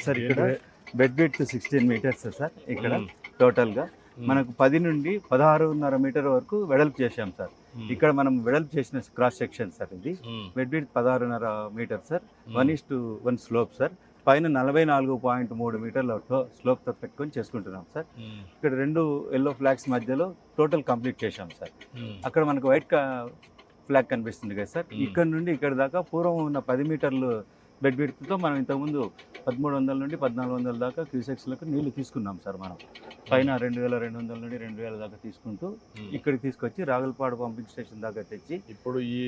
Sir ఇక్కడ bed width 16 metres sir. ఇక్కడ టోటల్గా మనకు 10 నుండి 16.5 మీటర్ వరకు వెడల్పు చేశాం సార్. ఇక్కడ మనం వెడల్పు చేసిన క్రాస్ సెక్షన్ సార్. ఇది bed width 16.5 metre sir. 1:1 slope sir. పైన 44.3 మీటర్ల స్లోప్తో పెట్టుకొని చేసుకుంటున్నాం సార్. ఇక్కడ 2 ఎల్లో ఫ్లాగ్స్ మధ్యలో టోటల్ కంప్లీట్ చేశాం సార్. అక్కడ మనకు వైట్ ఫ్లాగ్ కనిపిస్తుంది కదా సార్. ఇక్కడ నుండి ఇక్కడ దాకా పూర్వం ఉన్న 10 మీటర్లు బెడ్ విడ్త్తో మనం ఇంతకుముందు 1300 నుండి 1400 దాకా క్యూసెక్స్లకు నీళ్లు తీసుకున్నాం సార్. మనం పైన 2200 నుండి 2000 దాకా తీసుకుంటూ ఇక్కడికి తీసుకొచ్చి రాగులపాడు పంపింగ్ స్టేషన్ దాకా తెచ్చి ఇప్పుడు ఈ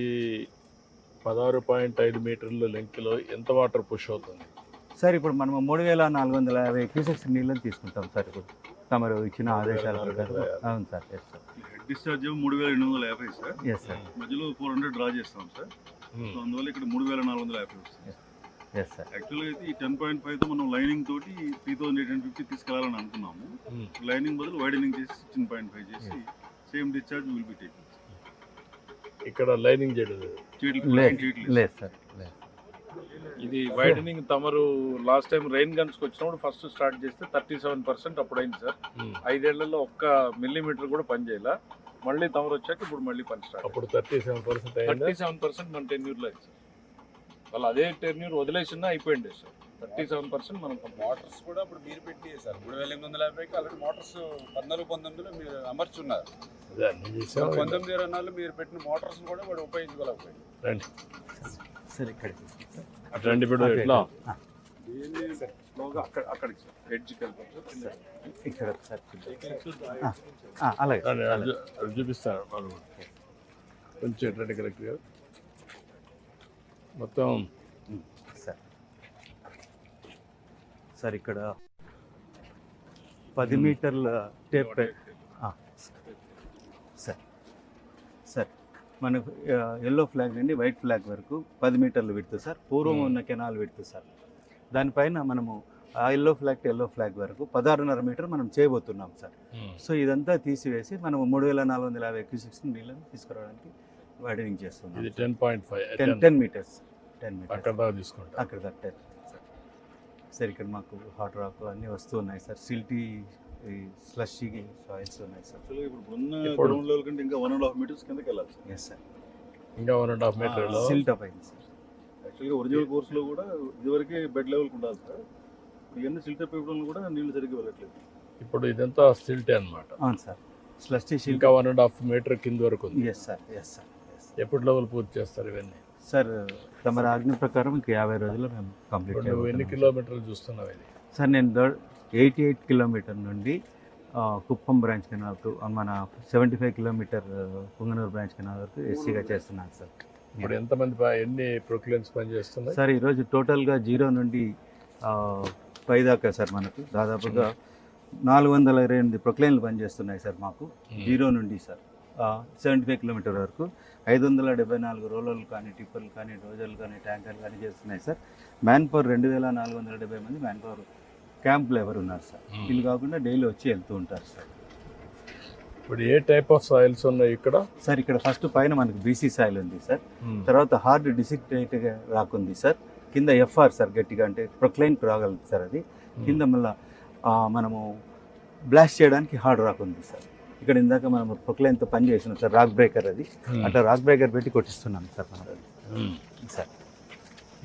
16.5 మీటర్ల లెంగ్త్లో ఎంత వాటర్ పుష్ అవుతుంది సార్? ఇప్పుడు మనం 3450 క్యూసెక్స్ నీళ్ళని తీసుకుంటాం సార్. ఇప్పుడు తమరు ఇచ్చిన ఆదేశాల ప్రకారం. అవును సార్. Yes sir. Head discharge 3850 sir. Yes sir. మధ్యలో 400 డ్రా చేస్తాం సార్. సో అందువల్ల ఇక్కడ 3450 వస్తుంది. Yes sir. యాక్చువల్గా అయితే ఈ 10.5తో మనం లైనింగ్ తోటి 3850 తీసుకెళ్లాలని అనుకున్నాము. లైనింగ్ బదులు వైడనింగ్ చేసి 16.5 చేసి same discharge will be taking. ఇక్కడ లైనింగ్ చేయడం లేదు సార్. ఇది వైడనింగ్ తమరు లాస్ట్ టైం రెయిన్ గన్స్కి వచ్చినప్పుడు ఫస్ట్ స్టార్ట్ చేస్తే 37% అప్పుడు అయింది సార్. 5 ఏళ్లలో 1 మిల్లీమీటర్ కూడా పని చేయాల. మళ్ళీ తమరు వచ్చాక ఇప్పుడు మళ్ళీ పని స్టార్ట్. అప్పుడు 37% మన టెన్యూర్లో అయింది సార్. వాళ్ళు అదే టెన్యూర్ వదిలేసినా అయిపోయింది సార్. 37% మనం మోటార్స్ కూడా ఇప్పుడు మీరు పెట్టి సార్ 3850కి ఆల్రెడీ మోటార్స్ 14-19లో మీరు అమర్చున్నారు. 19-20 మీరు పెట్టిన మోటార్స్ కూడా వాడు ఉపయోగించుకోలేకపోయింది. రండి సార్ ఇక్కడికి అట్లాంటి ఇప్పుడు ఎట్లా అక్కడికి సార్ ఎడ్జ్కి వెళ్తాం సార్. ఇక్కడ సార్ అలాగే చూపిస్తాను వాళ్ళు కొంచెం ఎట్లాంటి కలెక్టర్ గారు మొత్తం సార్. సార్ ఇక్కడ 10 మీటర్ల టేప్ సార్. సార్ మనకు ఎల్లో ఫ్లాగ్ నుండి వైట్ ఫ్లాగ్ వరకు 10 మీటర్లు విడుతు సార్. పూర్వం ఉన్న కెనాల్ విడుతు సార్. దానిపైన మనము ఆ yellow flag to yellow flag వరకు 16.5 మీటర్ మనం చేయబోతున్నాం సార్. సో ఇదంతా తీసివేసి మనం 3450 క్యూసెక్స్ నీళ్ళని తీసుకురావడానికి వైడనింగ్ చేస్తున్నాం. ఇది 10.5 10 మీటర్స్. 10 మీటర్స్ అక్కడ దాకా తీసుకుంటాం. అక్కడ దాకా సార్. సార్ ఇక్కడ మాకు హాట్ రాక్ అన్నీ వస్తూ ఉన్నాయి సార్. సిల్టీ స్లషీ సాయిల్స్ ఉన్నాయి సార్. యాక్చువల్గా ఇప్పుడు ఉన్న గ్రౌండ్ లెవెల్ కంటే ఇంకా 1.5 మీటర్స్ కిందకి వెళ్ళాలి సార్. Yes sir. ఇంకా 1.5 మీటర్లో సిల్ట్ అప్ అయింది సార్. యాక్చువల్గా ఒరిజినల్ కోర్సులో కూడా ఇదివరకే బెడ్ లెవెల్కి ఉండాలి సార్. ఇవన్నీ సిల్ట్ అప్ ఇవ్వడం కూడా నీళ్లు సరిగ్గా వెళ్ళట్లేదు. ఇప్పుడు ఇదంతా స్టిల్టే అనమాట. అవును సార్. స్లషీ ఇంకా 1.5 మీటర్ కింద వరకు ఉంది. Yes sir. Yes sir. ఎప్పుడు లెవెల్ పూర్తి చేస్తారు ఇవన్నీ సార్? తమ ఆజ్ఞ ప్రకారం ఇంకా 50 రోజుల్లో మేము కంప్లీట్ నువ్వు ఎన్ని కిలోమీటర్లు చూస్తున్నావు ఇది? సార్ నేను 88 కిలోమీటర్ నుండి కుప్పం బ్రాంచ్ కెనాల్ మన 75 కిలోమీటర్ పుంగనూరు బ్రాంచ్ కెనాల్ వరకు ఎస్సీగా చేస్తున్నాను సార్. ఇప్పుడు ఎన్ని ప్రొక్లైన్స్ పనిచేస్తున్నాయి సార్? ఈరోజు టోటల్గా 0 నుండి 5 దాకా సార్ మనకు దాదాపుగా 428 ప్రొక్లైన్లు పనిచేస్తున్నాయి సార్ మాకు. 0 నుండి సార్ 75 కిలోమీటర్ వరకు 574 రోలర్లు కానీ టిప్పర్లు కానీ డోజర్లు కానీ ట్యాంకర్లు కానీ చేస్తున్నాయి సార్. మ్యాన్ పవర్ 2470 మంది మ్యాన్ పవర్ క్యాంప్ లేబర్ ఉన్నారు సార్. వీళ్ళు కాకుండా డైలీ వచ్చి వెళ్తూ ఉంటారు సార్. ఇప్పుడు ఏ టైప్ ఆఫ్ సాయిల్స్ ఉన్నాయి ఇక్కడ? సార్ ఇక్కడ ఫస్ట్ పైన మనకు బీసీ సాయిల్ ఉంది సార్. తర్వాత హార్డ్ డిసిక్టేట్గా రాకుంది సార్. కింద ఎఫ్ఆర్ సార్ గట్టిగా అంటే ప్రొక్లైన్ రాగలదు సార్. అది కింద మళ్ళీ మనము బ్లాస్ట్ చేయడానికి హార్డ్ రాక్ ఉంది సార్. ఇక్కడ ఇందాక మనం ప్రొక్లైన్తో పని చేసినాం సార్. రాక్ బ్రేకర్ అది అట్లా రాక్ బ్రేకర్ పెట్టి కొట్టిస్తున్నాం సార్ మనం సార్.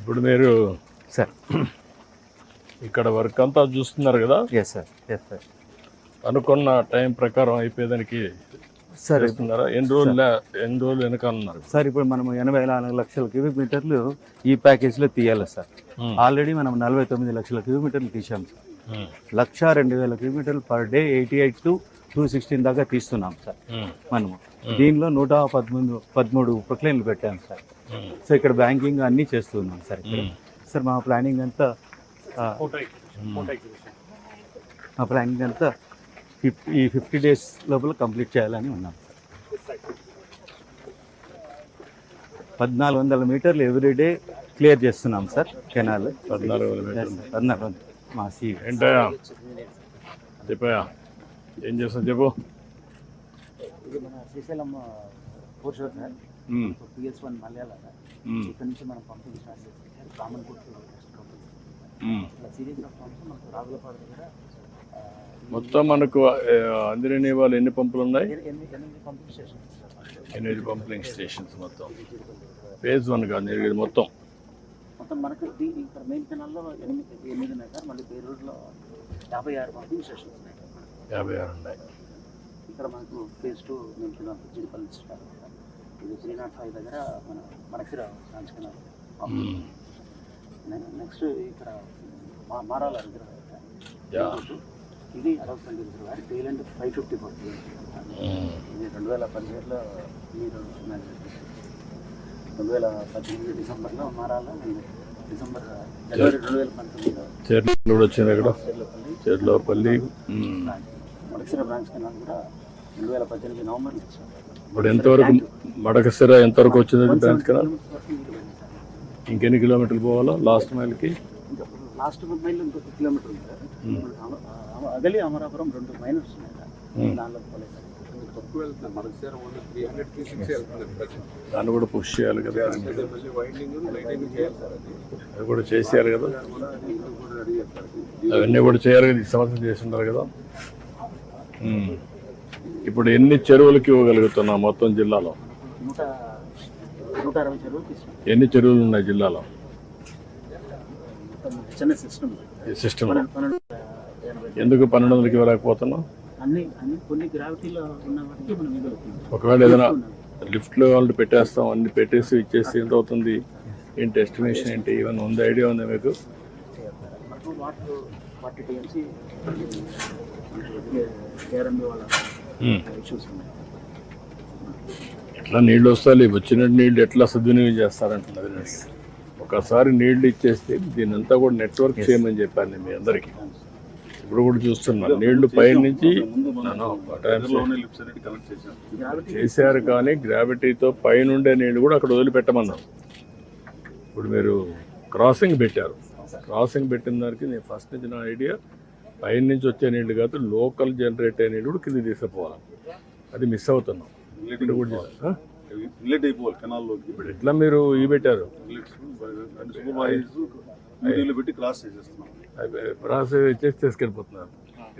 ఇప్పుడు మీరు సార్ ఇక్కడ వర్క్ అంతా చూస్తున్నారు కదా? Yes sir. Yes sir. అనుకున్న టైం ప్రకారం అయిపోయేదానికి సార్ ఇస్తున్నారా? ఎన్ని రోజులు వెనకాలన్నారు సార్? ఇప్పుడు మనం 84 లక్షల క్యూబిక్ మీటర్లు ఈ ప్యాకేజ్లో తీయాలి సార్. ఆల్రెడీ మనం 49 లక్షల క్యూబిక్ మీటర్లు తీసాం సార్. 102,000 క్యూబిక్ మీటర్లు పర్ డే 88 to 216 దాకా తీస్తున్నాం సార్ మనము. దీనిలో 113 ప్రొక్లైన్లు పెట్టాం సార్. సో ఇక్కడ బ్యాంకింగ్ అన్నీ చేస్తున్నాం సార్. ఇక్కడ సార్ మా ప్లానింగ్ అంతా ఈ 50 days లోపల కంప్లీట్ చేయాలని ఉన్నాం సార్. 1400 మీటర్లు ఎవ్రీడే క్లియర్ చేస్తున్నాం సార్ కెనాల్. 1400 మా సీ. ఏంటయా చెప్పయా ఏం చేస్తాం చెప్పు. ఇది మన శ్రీశైలం ఫోర్ షోర్ సార్. PS1 మలయాళ. ఇక్కడ నుంచి మనం పంపింగ్ స్టార్ట్ చేస్తాం సార్. కామన్ ఫుడ్ ఇట్లా సిరీస్ ఆఫ్ పంప్స్ మనకు రాగులపాడు దగ్గర మొత్తం మనకు అందిరని వాళ్ళు ఎన్ని పంపులు ఉన్నాయి? 8 pumping stations sir. 8 pumping stations మొత్తం. ఫేజ్ 1 కాదు ఇది మొత్తం. మొత్తం మనకు ఇక్కడ మెయిన్ కెనాల్లో 8 ఉన్నాయి సార్. మళ్ళీ పేరూరులో 56 పంపింగ్ స్టేషన్స్ ఉన్నాయి సార్ మనకు. 56 ఉన్నాయి. ఇక్కడ మనకు ఫేజ్ 2 మెయిన్ కెనాల్ జిడిపల్లి స్టార్. ఇది 305 దగ్గర మన మనకిరా బ్రాంచ్ కెనాల్. నెక్స్ట్ ఇక్కడ మారాల రిజర్వాయర్. ఇది అరవపల్లి రిజర్వాయర్. టైలెండ్ 554 ఇది 2017లో మీరు 2018 డిసెంబర్లో మారాల, డిసెంబర్ జనవరి 2019లో చెర్లో కూడా వచ్చింది. అక్కడ చెర్లోపల్లి మనకిరా బ్రాంచ్ కెనాల్ కూడా 2018 నవంబర్లో ఇచ్చారు. ఇప్పుడు ఎంతవరకు మడకసిర ఎంతవరకు వచ్చింది బ్రాంచ్ కెనాల్? ఇంకెన్ని కిలోమీటర్లు పోవాలా లాస్ట్ మైల్కి? లాస్ట్ మైల్ ఇంకొక కిలోమీటర్ ఉంది సార్. అగలి అమరాపురం 2 మైనర్స్ ఉన్నాయి సార్. దానిలో పోలేదు సార్. తక్కువ వెళ్తుంది మనకు సార్ 300కి 6 వెళ్తుంది. దాన్ని కూడా పుష్ చేయాలి కదా. మళ్ళీ వైండింగ్ లైటింగ్ చేయాలి సార్. అది కూడా చేసేయాలి కదా. కూడా రెడీ చేస్తారు. అవన్నీ కూడా చేయాలి కదా. ఈ సంవత్సరం చేస్తున్నారు కదా. ఇప్పుడు ఎన్ని చెరువులకి ఇవ్వగలుగుతున్నాం మొత్తం జిల్లాలో? 160 చెరువులు తీసుకున్నాం. ఎన్ని చెరువులు ఉన్నాయి జిల్లాలో? చిన్న సిస్టమ్ ఈ సిస్టమ్ 1280. ఎందుకు 1200కి ఇవ్వలేకపోతున్నాం? అన్ని కొన్ని గ్రావిటీలో ఉన్న వాటికి మనం ఇవ్వగలుగుతున్నాం. ఒకవేళ ఏదైనా లిఫ్ట్లో వాళ్ళు పెట్టేస్తాం, అన్ని పెట్టేసి ఇచ్చేసి ఎంత అవుతుంది ఏంటి ఎస్టిమేషన్ ఏంటి? ఇవన్నీ ఉంది, ఐడియా ఉందా మీకు? మనకు వాటర్ టీఎంసీ కేఆర్ఎంబీ వాళ్ళ ఇష్యూస్ ఉన్నాయి. ఎట్లా నీళ్ళు వస్తాయి? వచ్చిన నీళ్ళు ఎట్లా సద్వినియోగం చేస్తారంటున్నది. ఒకసారి నీళ్లు ఇచ్చేస్తే దీని అంతా కూడా నెట్వర్క్ చేయమని చెప్పాను నేను మీ అందరికీ. ఇప్పుడు కూడా చూస్తున్నాను నీళ్లు పైనుంచి చేశారు, కానీ గ్రావిటీతో పైనుండే నీళ్లు కూడా అక్కడ వదిలిపెట్టమన్నాను. ఇప్పుడు మీరు క్రాసింగ్ పెట్టారు. క్రాసింగ్ పెట్టిన దానికి నేను ఫస్ట్ నుంచి నా ఐడియా పైన నుంచి వచ్చే నీళ్లు కాదు, లోకల్ జనరేట్ అయ్యే నీళ్ళు కూడా కింద తీసుకుపోవాలి. అది మిస్ అవుతున్నాం. ఇప్పుడు కూడా ఇన్లెట్ అయిపోవాలి కెనాల్లోకి. ఇప్పుడు ఎట్లా మీరు ఈ పెట్టారు పెట్టి క్రాస్ చేసేస్తున్నాం. ప్రాసెస్ ఇచ్చేసి తీసుకెళ్ళిపోతున్నారు.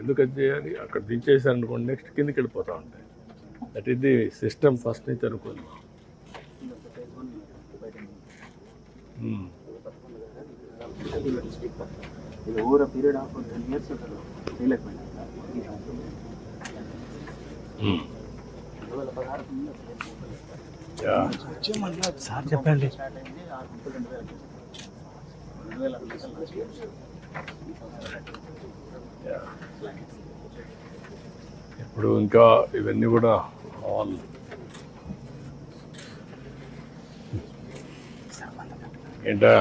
ఎందుకని చేయాలి? అక్కడ దించేసారు అనుకోండి, నెక్స్ట్ కిందకి వెళ్ళిపోతూ ఉంటాయి. That is the system first నుంచి అనుకోండి. ఇది ఓవర్ పీరియడ్ ఆఫ్ 10 years చేయలేకపోయినా 2016 సార్ చెప్పండి. స్టార్ట్ అయింది 2000 ఇప్పుడు ఇంకా ఇవన్నీ కూడా ఆల్ ఏంటా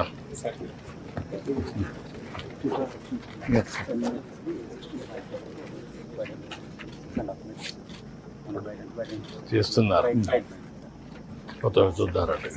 చేస్తున్నారు. కొత్తగా చూద్దారంటే